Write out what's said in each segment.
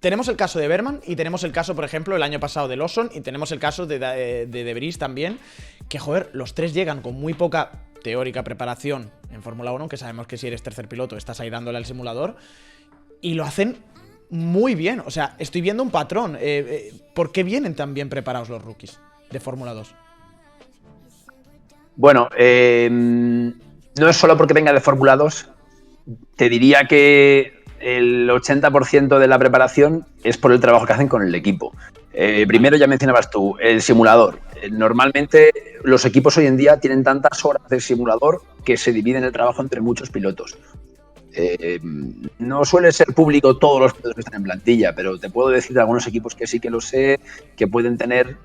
tenemos el caso de Berman y tenemos el caso, por ejemplo, el año pasado de Lawson y tenemos el caso de Vries también, que, joder, los tres llegan con muy poca teórica preparación en Fórmula 1, que sabemos que si eres tercer piloto estás ahí dándole al simulador, y lo hacen muy bien. O sea, estoy viendo un patrón. ¿Por qué vienen tan bien preparados los rookies de Fórmula 2? Bueno, no es solo porque venga de Fórmula 2. Te diría que el 80% de la preparación es por el trabajo que hacen con el equipo. Primero, ya mencionabas tú, el simulador. Normalmente los equipos hoy en día tienen tantas horas de simulador que se dividen el trabajo entre muchos pilotos. No suele ser público todos los pilotos que están en plantilla, pero te puedo decir de algunos equipos que sí que lo sé, que pueden tener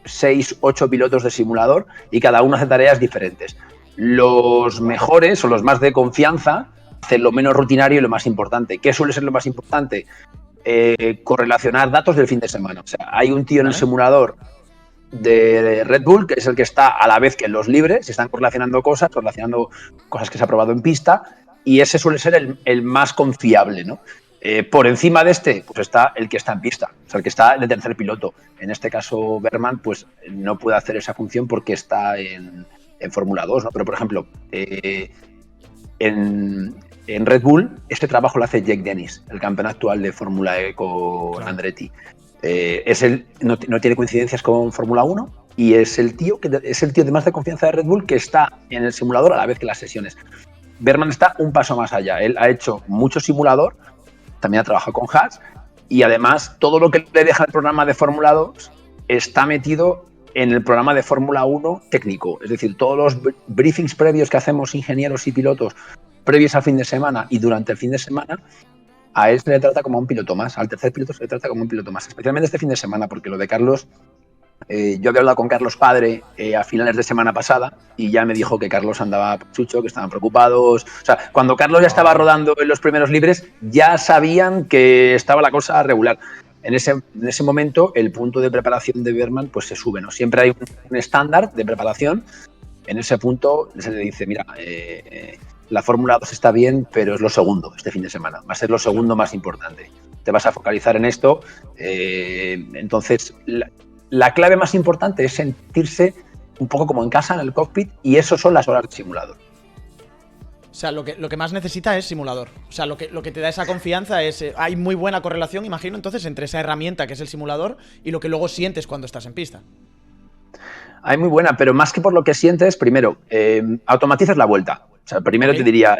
6, 8 pilotos de simulador y cada uno hace tareas diferentes. Los mejores o los más de confianza hacen lo menos rutinario y lo más importante. ¿Qué suele ser lo más importante? Correlacionar datos del fin de semana. O sea, hay un tío en el simulador de Red Bull, que es el que está a la vez que en los libres, se están correlacionando cosas que se ha probado en pista, y ese suele ser el más confiable, ¿no? Por encima de este, pues está el que está en pista, o sea, el que está de tercer piloto. En este caso, Berman, pues no puede hacer esa función porque está en Fórmula 2, ¿no? Pero, por ejemplo, en Red Bull, este trabajo lo hace Jake Dennis, el campeón actual de Fórmula E con Andretti. No tiene coincidencias con Fórmula 1 y es el tío de más de confianza de Red Bull que está en el simulador a la vez que las sesiones. Berman está un paso más allá. Él ha hecho mucho simulador, también ha trabajado con Haas y además todo lo que le deja el programa de Fórmula 2 está metido en el programa de Fórmula 1 técnico. Es decir, todos los briefings previos que hacemos ingenieros y pilotos previos al fin de semana y durante el fin de semana, a él se le trata como a un piloto más, al tercer piloto se le trata como un piloto más, especialmente este fin de semana, porque lo de Carlos, yo había hablado con Carlos padre a finales de semana pasada y ya me dijo que Carlos andaba chucho, que estaban preocupados. O sea, cuando Carlos ya estaba rodando en los primeros libres, ya sabían que estaba la cosa regular. En ese momento, el punto de preparación de Berman pues se sube, ¿no? Siempre hay un estándar de preparación. En ese punto se le dice, mira, la Fórmula 2 está bien, pero es lo segundo este fin de semana. Va a ser lo segundo más importante. Te vas a focalizar en esto. Entonces, la clave más importante es sentirse un poco como en casa, en el cockpit, y eso son las horas de simulador. O sea, lo que más necesita es simulador. O sea, lo que te da esa confianza es... hay muy buena correlación, imagino, entonces, entre esa herramienta que es el simulador y lo que luego sientes cuando estás en pista. Hay muy buena, pero más que por lo que sientes, primero, automatizas la vuelta. O sea, primero te diría,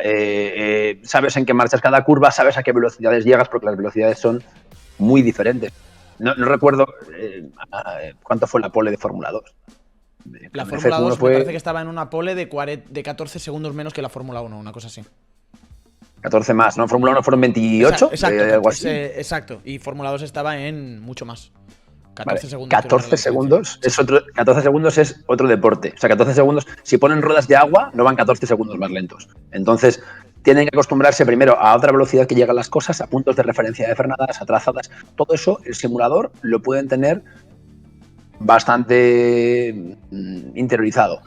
sabes en qué marchas cada curva, sabes a qué velocidades llegas, porque las velocidades son muy diferentes. No recuerdo cuánto fue la pole de Fórmula 2. La Fórmula 2 me parece que estaba en una pole de 14 segundos menos que la Fórmula 1, una cosa así. 14 más, ¿no? Fórmula 1 fueron 28, exacto, algo así. Exacto, y Fórmula 2 estaba en mucho más. 14 segundos. 14 segundos es otro, 14 segundos es otro deporte. O sea, 14 segundos, si ponen ruedas de agua, no van 14 segundos más lentos. Entonces, tienen que acostumbrarse primero a otra velocidad que llegan las cosas, a puntos de referencia de frenadas, a trazadas. Todo eso, el simulador lo pueden tener bastante interiorizado.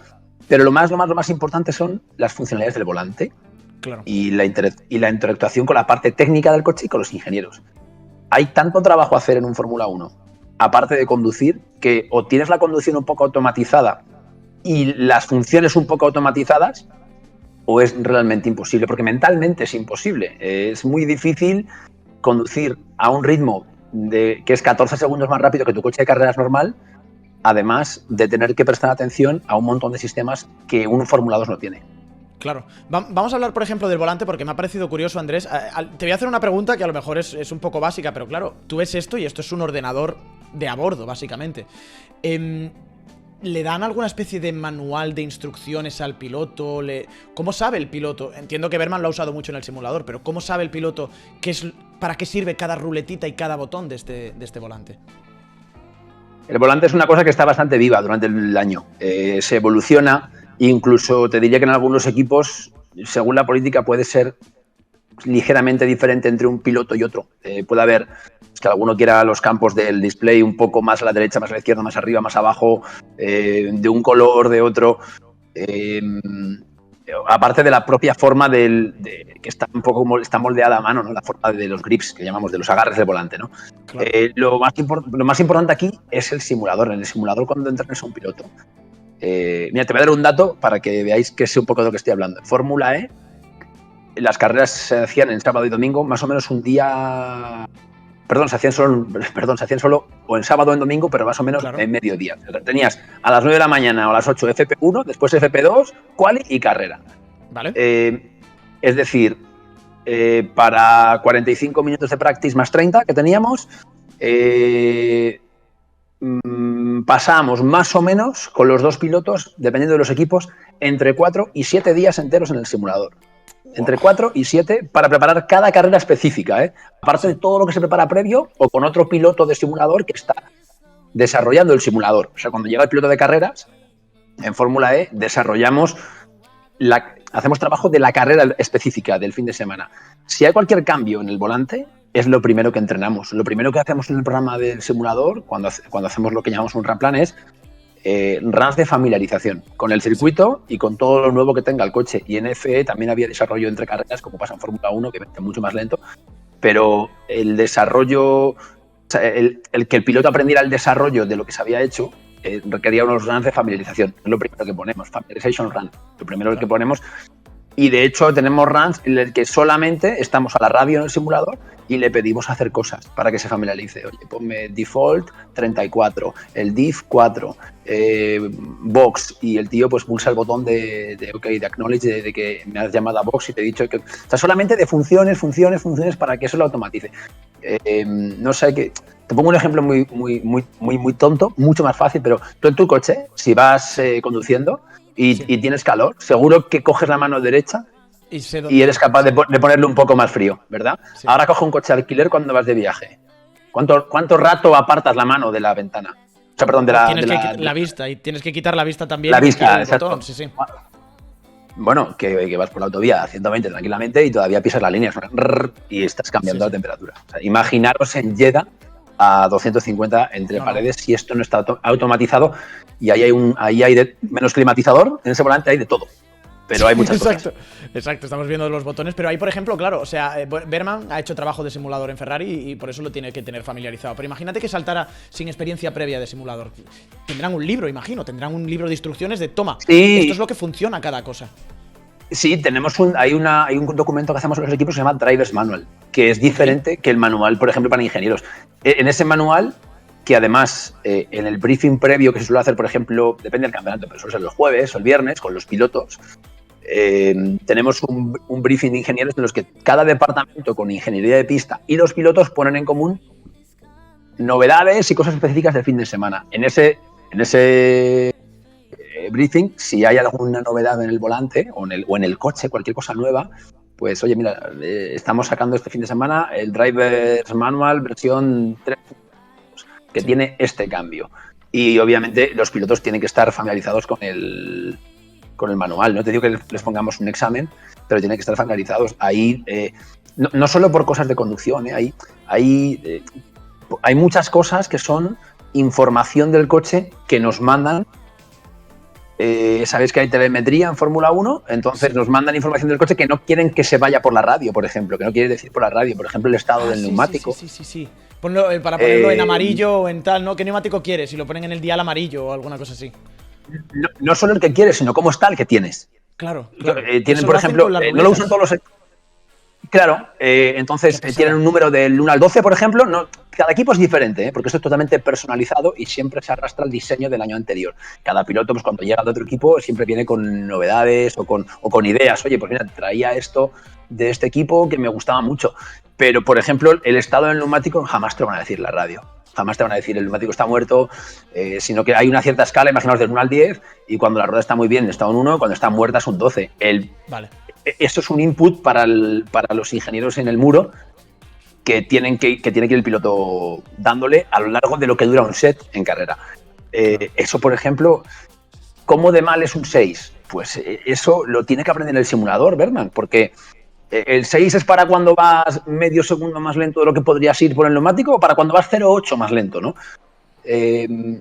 Pero lo más importante son las funcionalidades del volante. Claro. Y la interactuación con la parte técnica del coche y con los ingenieros. Hay tanto trabajo a hacer en un Fórmula 1, aparte de conducir, que o tienes la conducción un poco automatizada y las funciones un poco automatizadas, o es realmente imposible, porque mentalmente es imposible. Es muy difícil conducir a un ritmo que es 14 segundos más rápido que tu coche de carreras normal, además de tener que prestar atención a un montón de sistemas que un Fórmula 2 no tiene. Claro. Vamos a hablar, por ejemplo, del volante, porque me ha parecido curioso, Andrés. Te voy a hacer una pregunta que a lo mejor es un poco básica, pero claro, tú ves esto y esto es un ordenador de a bordo, básicamente. ¿Le dan alguna especie de manual de instrucciones al piloto? ¿Cómo sabe el piloto? Entiendo que Berman lo ha usado mucho en el simulador, pero ¿cómo sabe el piloto para qué sirve cada ruletita y cada botón de este volante? El volante es una cosa que está bastante viva durante el año. Se evoluciona. Incluso te diría que en algunos equipos, según la política, puede ser ligeramente diferente entre un piloto y otro. Puede haber que alguno quiera los campos del display un poco más a la derecha, más a la izquierda, más arriba, más abajo, de un color, de otro. aparte de la propia forma que está un poco está moldeada a mano, ¿no? La forma de los grips, que llamamos, de los agarres del volante, ¿no? Claro. Lo más importante aquí es el simulador. En el simulador, cuando entrenas a un piloto, mira, te voy a dar un dato para que veáis que sé un poco de lo que estoy hablando. En Fórmula E, las carreras se hacían en sábado y domingo, más o menos un día. Perdón, se hacían solo o en sábado o en domingo, pero más o menos en mediodía. Tenías a las 9 de la mañana o a las 8 FP1, después FP2, quali y carrera. Vale. Es decir, para 45 minutos de practice más 30 que teníamos, pasamos más o menos con los dos pilotos, dependiendo de los equipos, entre 4 y 7 días enteros en el simulador. Entre 4 y 7 para preparar cada carrera específica, ¿eh? Aparte de todo lo que se prepara previo o con otro piloto de simulador que está desarrollando el simulador. O sea, cuando llega el piloto de carreras, en Fórmula E desarrollamos, hacemos trabajo de la carrera específica del fin de semana. Si hay cualquier cambio en el volante, es lo primero que entrenamos. Lo primero que hacemos en el programa del simulador, cuando hacemos lo que llamamos un run plan, es runs de familiarización con el circuito y con todo lo nuevo que tenga el coche. Y en FE también había desarrollo entre carreras, como pasa en Fórmula 1, que es mucho más lento, pero el desarrollo, o sea, el que el piloto aprendiera el desarrollo de lo que se había hecho, requería unos runs de familiarización. Es lo primero que ponemos, familiarization run, lo primero que ponemos. Y de hecho tenemos runs en el que solamente estamos a la radio en el simulador y le pedimos hacer cosas para que se familiarice. Oye, ponme default 34, el diff 4, box, y el tío pues pulsa el botón de acknowledge, de que me has llamado a box y te he dicho que... O sea, solamente de funciones para que eso lo automatice. No sé, te pongo un ejemplo muy tonto, mucho más fácil, pero tú en tu coche, si vas conduciendo y tienes calor, seguro que coges la mano derecha y eres capaz de ponerle un poco más frío, ¿verdad? Sí. Ahora coge un coche de alquiler cuando vas de viaje. ¿Cuánto rato apartas la mano de la ventana? O sea, perdón, la vista, y tienes que quitar la vista también. La vista, exacto. Botón, sí. Bueno, que vas por la autovía a 120 tranquilamente y todavía pisas la línea y estás cambiando la temperatura. O sea, imaginaros en Jeddah a 250 entre paredes si esto no está automatizado, y ahí hay menos climatizador, en ese volante hay de todo. Pero hay muchas cosas. Exacto, estamos viendo los botones. Pero ahí, por ejemplo, claro, o sea, Berman ha hecho trabajo de simulador en Ferrari y por eso lo tiene que tener familiarizado. Pero imagínate que saltara sin experiencia previa de simulador. Tendrán un libro, imagino, tendrán un libro de instrucciones de toma. Sí. Esto es lo que funciona cada cosa. Sí, tenemos hay un documento que hacemos en los equipos que se llama Driver's Manual, que es diferente que el manual, por ejemplo, para ingenieros. En ese manual, que además en el briefing previo que se suele hacer, por ejemplo, depende del campeonato, pero suele ser los jueves o el viernes con los pilotos, tenemos un briefing de ingenieros en los que cada departamento con ingeniería de pista y los pilotos ponen en común novedades y cosas específicas del fin de semana. En ese briefing, si hay alguna novedad en el volante o en el coche, cualquier cosa nueva, pues oye, mira, estamos sacando este fin de semana el Driver's Manual versión 3, que tiene este cambio. Y obviamente los pilotos tienen que estar familiarizados con el manual. No te digo que les pongamos un examen, pero tienen que estar familiarizados. Ahí, no solo por cosas de conducción, hay muchas cosas que son información del coche que nos mandan. Sabéis que hay telemetría en Fórmula 1, entonces nos mandan información del coche que no quieren que se vaya por la radio, por ejemplo, que no quiere decir por la radio, por ejemplo, el estado del neumático. Sí. Para ponerlo en amarillo o en tal, ¿no? ¿Qué neumático quieres? Si lo ponen en el dial amarillo o alguna cosa así. No solo el que quieres, sino cómo está el que tienes. Claro. Tienen, por ejemplo, no lo usan todos los... Claro, entonces tienen un número del 1 al 12, por ejemplo. No, cada equipo es diferente, porque esto es totalmente personalizado y siempre se arrastra el diseño del año anterior. Cada piloto, pues cuando llega de otro equipo, siempre viene con novedades o con ideas. Oye, pues mira, traía esto de este equipo que me gustaba mucho. Pero, por ejemplo, el estado del neumático jamás te lo van a decir en la radio. Jamás te van a decir el neumático está muerto, sino que hay una cierta escala, imaginaos del 1 al 10, y cuando la rueda está muy bien está un 1, cuando está muerta es un 12. Vale. Esto es un input para los ingenieros en el muro que tiene que ir el piloto dándole a lo largo de lo que dura un set en carrera. Eso, por ejemplo, ¿cómo de mal es un 6? Pues eso lo tiene que aprender el simulador, Berman, porque el 6 es para cuando vas medio segundo más lento de lo que podrías ir por el neumático o para cuando vas 0,8 más lento, ¿no? Esa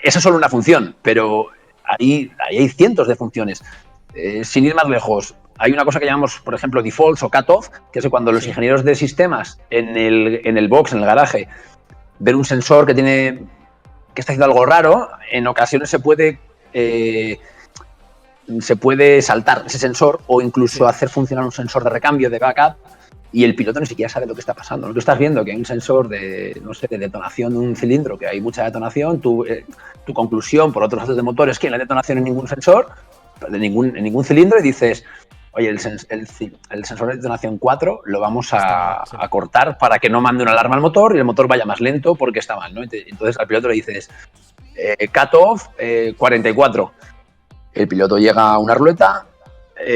es solo una función, pero ahí hay cientos de funciones. sin ir más lejos, hay una cosa que llamamos, por ejemplo, defaults o cutoff, que es cuando los ingenieros de sistemas en el box, en el garaje, ven un sensor que está haciendo algo raro, en ocasiones se puede saltar ese sensor o incluso hacer funcionar un sensor de recambio, de backup, y el piloto ni siquiera sabe lo que está pasando. Tú estás viendo que hay un sensor de detonación de un cilindro, que hay mucha detonación, tu conclusión por otros datos de motor es que no hay detonación en ningún sensor, en ningún cilindro, y dices, oye, el sensor de detonación 4 lo vamos a cortar para que no mande una alarma al motor y el motor vaya más lento porque está mal, ¿no? Entonces al piloto le dices, cutoff 44. El piloto llega a una ruleta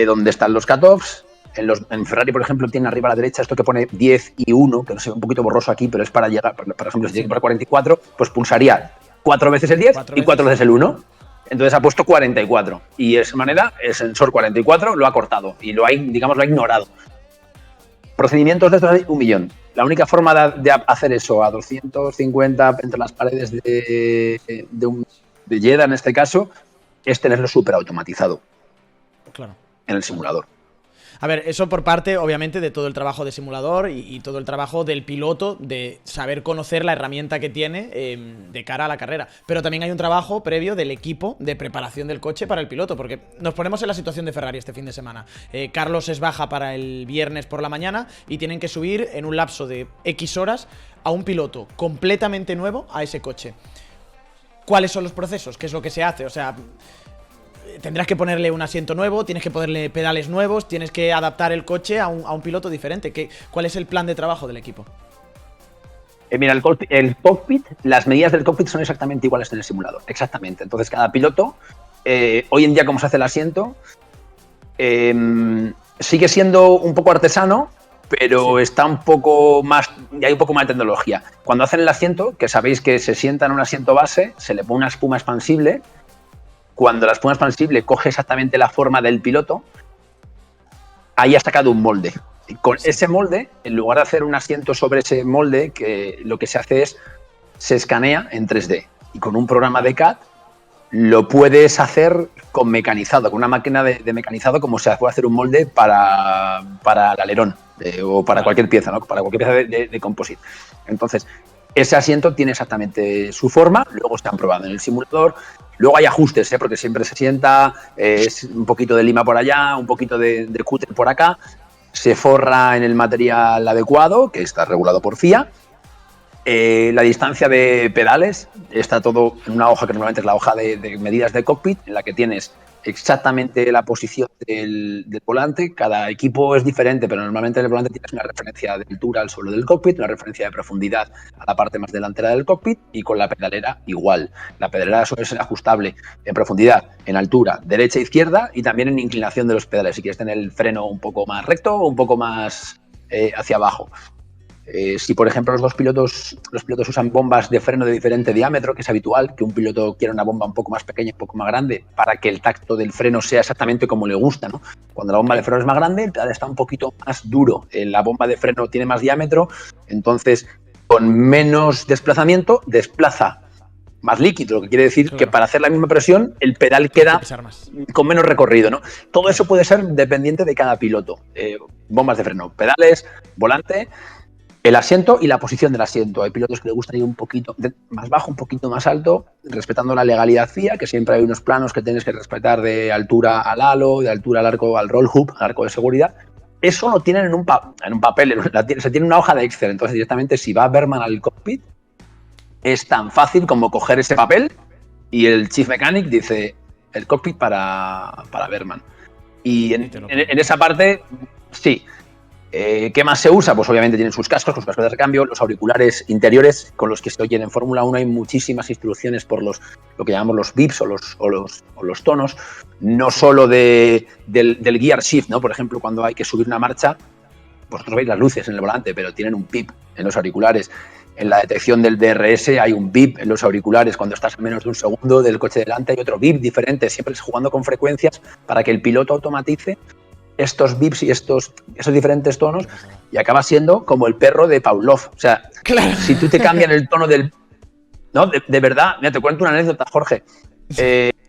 donde están los cutoffs. En Ferrari, por ejemplo, tiene arriba a la derecha esto que pone 10 y 1, que no se ve un poquito borroso aquí, pero es para llegar, por ejemplo, si tiene que poner 44, pues pulsaría 4 veces el 10 y 4 veces el 1. Entonces ha puesto 44. Y de esa manera el sensor 44 lo ha cortado y lo ha ignorado. Procedimientos de estos hay 1.000.000. La única forma de hacer eso a 250 entre las paredes de Jeddah, en este caso, es tenerlo súper automatizado en el simulador. A ver, eso por parte, obviamente, de todo el trabajo de simulador y todo el trabajo del piloto de saber conocer la herramienta que tiene de cara a la carrera. Pero también hay un trabajo previo del equipo de preparación del coche para el piloto, porque nos ponemos en la situación de Ferrari este fin de semana. Carlos es baja para el viernes por la mañana y tienen que subir en un lapso de X horas a un piloto completamente nuevo a ese coche. ¿Cuáles son los procesos? ¿Qué es lo que se hace? O sea, tendrás que ponerle un asiento nuevo, tienes que ponerle pedales nuevos, tienes que adaptar el coche a un piloto diferente. ¿Cuál es el plan de trabajo del equipo? Mira, el cockpit, las medidas del cockpit son exactamente iguales en el simulador. Exactamente. Entonces, cada piloto, hoy en día, como se hace el asiento, sigue siendo un poco artesano, pero está un poco más, hay un poco más de tecnología. Cuando hacen el asiento, que sabéis que se sienta en un asiento base, se le pone una espuma expansible. Cuando la espuma expansible coge exactamente la forma del piloto, ahí ha sacado un molde. Y con ese molde, en lugar de hacer un asiento sobre ese molde, que lo que se hace es, se escanea en 3D. Y con un programa de CAD lo puedes hacer con mecanizado, con una máquina de mecanizado, como se puede hacer un molde para el alerón o para cualquier pieza, ¿no? Para cualquier pieza de composite. Entonces, ese asiento tiene exactamente su forma, luego se han probado en el simulador. Luego hay ajustes, porque siempre se sienta, un poquito de lima por allá, un poquito de cúter por acá, se forra en el material adecuado, que está regulado por FIA. La distancia de pedales está todo en una hoja que normalmente es la hoja de medidas de cockpit, en la que tienes exactamente la posición del volante. Cada equipo es diferente, pero normalmente en el volante tienes una referencia de altura al suelo del cockpit, una referencia de profundidad a la parte más delantera del cockpit, y con la pedalera igual. La pedalera suele ser ajustable en profundidad, en altura, derecha e izquierda, y también en inclinación de los pedales, si quieres tener el freno un poco más recto o un poco más hacia abajo. Si, por ejemplo, los pilotos usan bombas de freno de diferente diámetro, que es habitual, que un piloto quiera una bomba un poco más pequeña, un poco más grande, para que el tacto del freno sea exactamente como le gusta, ¿no? Cuando la bomba de freno es más grande, el pedal está un poquito más duro. La bomba de freno tiene más diámetro, entonces, con menos desplazamiento, desplaza más líquido, lo que quiere decir que para hacer la misma presión, el pedal queda con menos recorrido, ¿no? Todo eso puede ser dependiente de cada piloto. Bombas de freno, pedales, volante, el asiento y la posición del asiento. Hay pilotos que les gusta ir un poquito más bajo, un poquito más alto, respetando la legalidad FIA, que siempre hay unos planos que tienes que respetar de altura al halo, de altura al arco, al roll hoop, al arco de seguridad. Eso lo tienen en un papel, se tiene una hoja de Excel. Entonces, directamente, si va Berman al cockpit, es tan fácil como coger ese papel y el Chief Mechanic dice el cockpit para Berman. Y en esa parte, sí. ¿Qué más se usa? Pues obviamente tienen sus cascos de recambio, los auriculares interiores con los que se oyen en Fórmula 1. Hay muchísimas instrucciones por lo que llamamos los bips o los tonos, no solo del gear shift, ¿no? Por ejemplo, cuando hay que subir una marcha, vosotros veis las luces en el volante, pero tienen un pip en los auriculares. En la detección del DRS hay un bip en los auriculares. Cuando estás a menos de un segundo del coche delante hay otro bip diferente, siempre jugando con frecuencias para que el piloto automatice estos bips y esos diferentes tonos, y acaba siendo como el perro de Pavlov. O sea, claro, si tú te cambian el tono del... No, de verdad, mira, te cuento una anécdota, Jorge.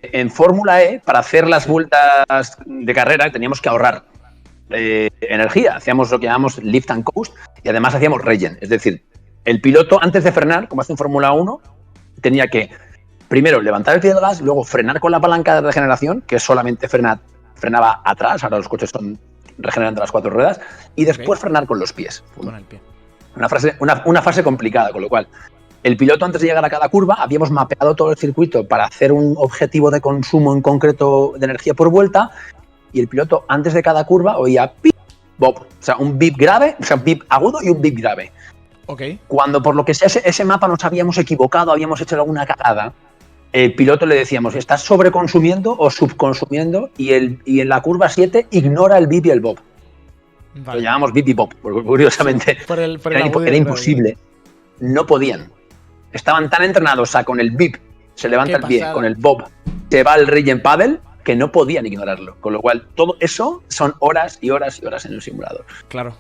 en Fórmula E, para hacer las vueltas de carrera, teníamos que ahorrar energía. Hacíamos lo que llamamos lift and coast y además hacíamos regen. Es decir, el piloto, antes de frenar, como hace en Fórmula 1, tenía que primero levantar el pie del gas, luego frenar con la palanca de regeneración, que solamente frenaba atrás, ahora los coches regeneran de las 4 ruedas, y después frenar con los pies. Con el pie. Una fase complicada, con lo cual el piloto, antes de llegar a cada curva, habíamos mapeado todo el circuito para hacer un objetivo de consumo en concreto de energía por vuelta, y el piloto, antes de cada curva, oía pip, bop, o sea, un bip grave, o sea, un bip agudo y un bip grave. Okay. Cuando por lo que sea ese mapa nos habíamos equivocado, habíamos hecho alguna cagada, el piloto le decíamos, ¿estás sobreconsumiendo o subconsumiendo? Y en la curva 7 ignora el bip y el bop. Vale. Lo llamamos bip y bop, porque curiosamente sí, por el era imposible. No podían. Estaban tan entrenados a con el bip, se levanta el pie, con el bop, se va el regen paddle, que no podían ignorarlo. Con lo cual, todo eso son horas y horas y horas en el simulador. Claro.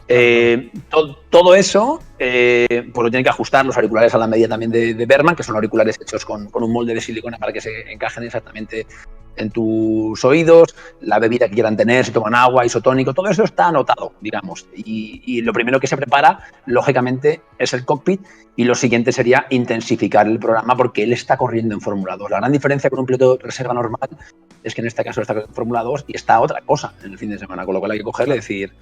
Todo eso, pues lo tienen que ajustar los auriculares a la medida también de Berman, que son auriculares hechos con un molde de silicona para que se encajen exactamente en tus oídos, la bebida que quieran tener, si toman agua, isotónico, todo eso está anotado, digamos. Y lo primero que se prepara, lógicamente, es el cockpit, y lo siguiente sería intensificar el programa porque él está corriendo en Fórmula 2. La gran diferencia con un piloto de reserva normal es que en este caso está en Fórmula 2 y está otra cosa en el fin de semana, con lo cual hay que cogerle y decir,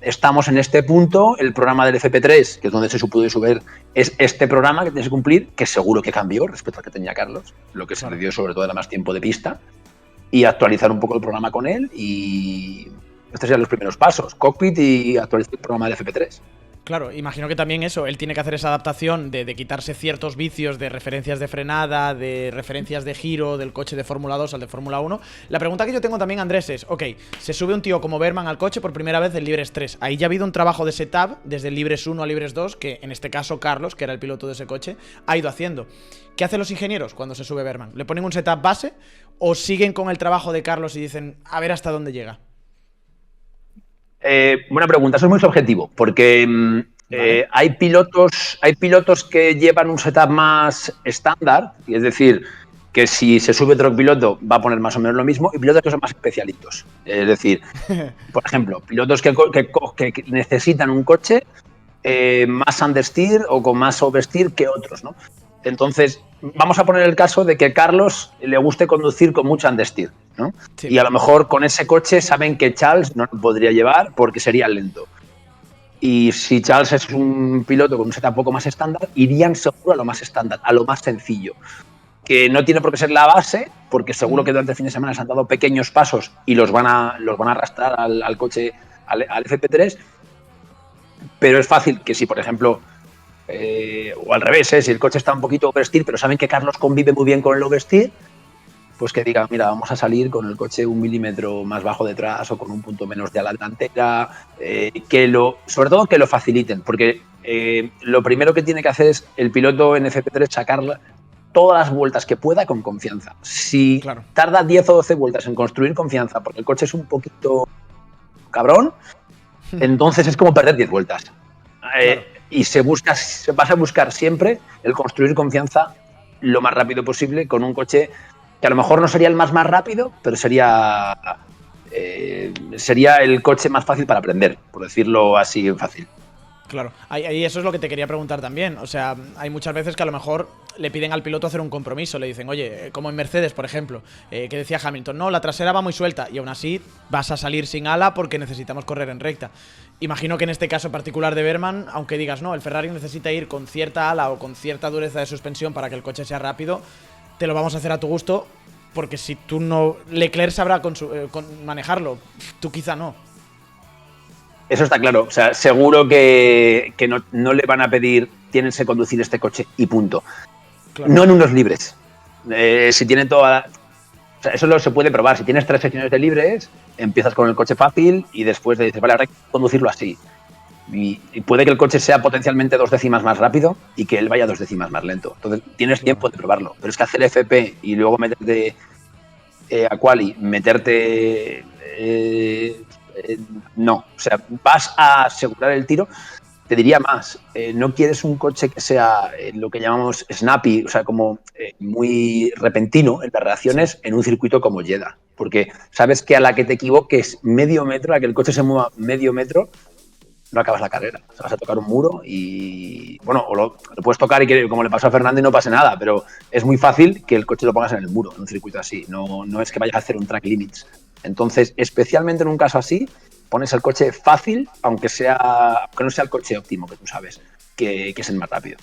estamos en este punto, el programa del FP3, que es donde se pudo subir, es este programa que tienes que cumplir, que seguro que cambió respecto al que tenía Carlos, lo que se le dio sobre todo era más tiempo de pista, y actualizar un poco el programa con él, y estos serían los primeros pasos, cockpit y actualizar el programa del FP3. Claro, imagino que también eso, él tiene que hacer esa adaptación de quitarse ciertos vicios de referencias de frenada, de referencias de giro del coche de Fórmula 2 al de Fórmula 1. La pregunta que yo tengo también, Andrés, es, ok, se sube un tío como Berman al coche por primera vez del Libres 3. Ahí ya ha habido un trabajo de setup desde el Libres 1 a Libres 2, que en este caso Carlos, que era el piloto de ese coche, ha ido haciendo. ¿Qué hacen los ingenieros cuando se sube Berman? ¿Le ponen un setup base o siguen con el trabajo de Carlos y dicen, a ver hasta dónde llega? Buena pregunta, eso es muy subjetivo, porque vale. Hay pilotos que llevan un setup más estándar, es decir, que si se sube otro piloto va a poner más o menos lo mismo, y pilotos que son más especialitos. Es decir, por ejemplo, pilotos que necesitan un coche más understeer o con más oversteer que otros, ¿no? Entonces, vamos a poner el caso de que Carlos le guste conducir con mucho understeer, ¿no? Sí. Y a lo mejor con ese coche saben que Charles no lo podría llevar porque sería lento. Y si Charles es un piloto con un setup un poco más estándar, irían seguro a lo más estándar, a lo más sencillo. Que no tiene por qué ser la base, porque seguro que durante el fin de semana se han dado pequeños pasos y los van a arrastrar al coche, al FP3. Pero es fácil que si, por ejemplo, o al revés, si el coche está un poquito oversteer, pero saben que Carlos convive muy bien con el oversteer, pues que digan, mira, vamos a salir con el coche 1 milímetro más bajo detrás o con un punto menos de ala delantera, sobre todo que lo faciliten, porque lo primero que tiene que hacer es el piloto en FP3 sacarla todas las vueltas que pueda con confianza. Si tarda 10 o 12 vueltas en construir confianza porque el coche es un poquito cabrón, entonces es como perder 10 vueltas. Y vas a buscar siempre el construir confianza lo más rápido posible con un coche que a lo mejor no sería el más rápido, pero sería el coche más fácil para aprender, por decirlo así fácil. Claro, ahí eso es lo que te quería preguntar también. O sea, hay muchas veces que a lo mejor le piden al piloto hacer un compromiso. Le dicen, oye, como en Mercedes, por ejemplo, que decía Hamilton, no, la trasera va muy suelta y aún así vas a salir sin ala porque necesitamos correr en recta. Imagino que en este caso particular de Berman, aunque digas, no, el Ferrari necesita ir con cierta ala o con cierta dureza de suspensión para que el coche sea rápido, te lo vamos a hacer a tu gusto, porque si tú no... Leclerc sabrá manejarlo, tú quizá no. Eso está claro, o sea, seguro que no le van a pedir tienes que conducir este coche y punto. Claro. No en unos libres. Si tienen toda... O sea, eso se puede probar. Si tienes 3 secciones de libres, empiezas con el coche fácil y después te dices, vale, ahora hay que conducirlo así. Y puede que el coche sea potencialmente 2 décimas más rápido y que él vaya 2 décimas más lento. Entonces tienes tiempo de probarlo. Pero es que hacer FP y luego meterte a quali, meterte... no, o sea, vas a asegurar el tiro Te diría más, no quieres un coche que sea lo que llamamos snappy, o sea, como muy repentino en las reacciones en un circuito como Jeddah, porque sabes que a la que te equivoques medio metro, a la que el coche se mueva medio metro, no acabas la carrera. O sea, vas a tocar un muro y, bueno, o lo puedes tocar y que, como le pasó a Fernando, y no pase nada, pero es muy fácil que el coche lo pongas en el muro, en un circuito así. No es que vayas a hacer un track limits. Entonces, especialmente en un caso así, pones el coche fácil, aunque no sea el coche óptimo, que tú sabes que es el más rápido.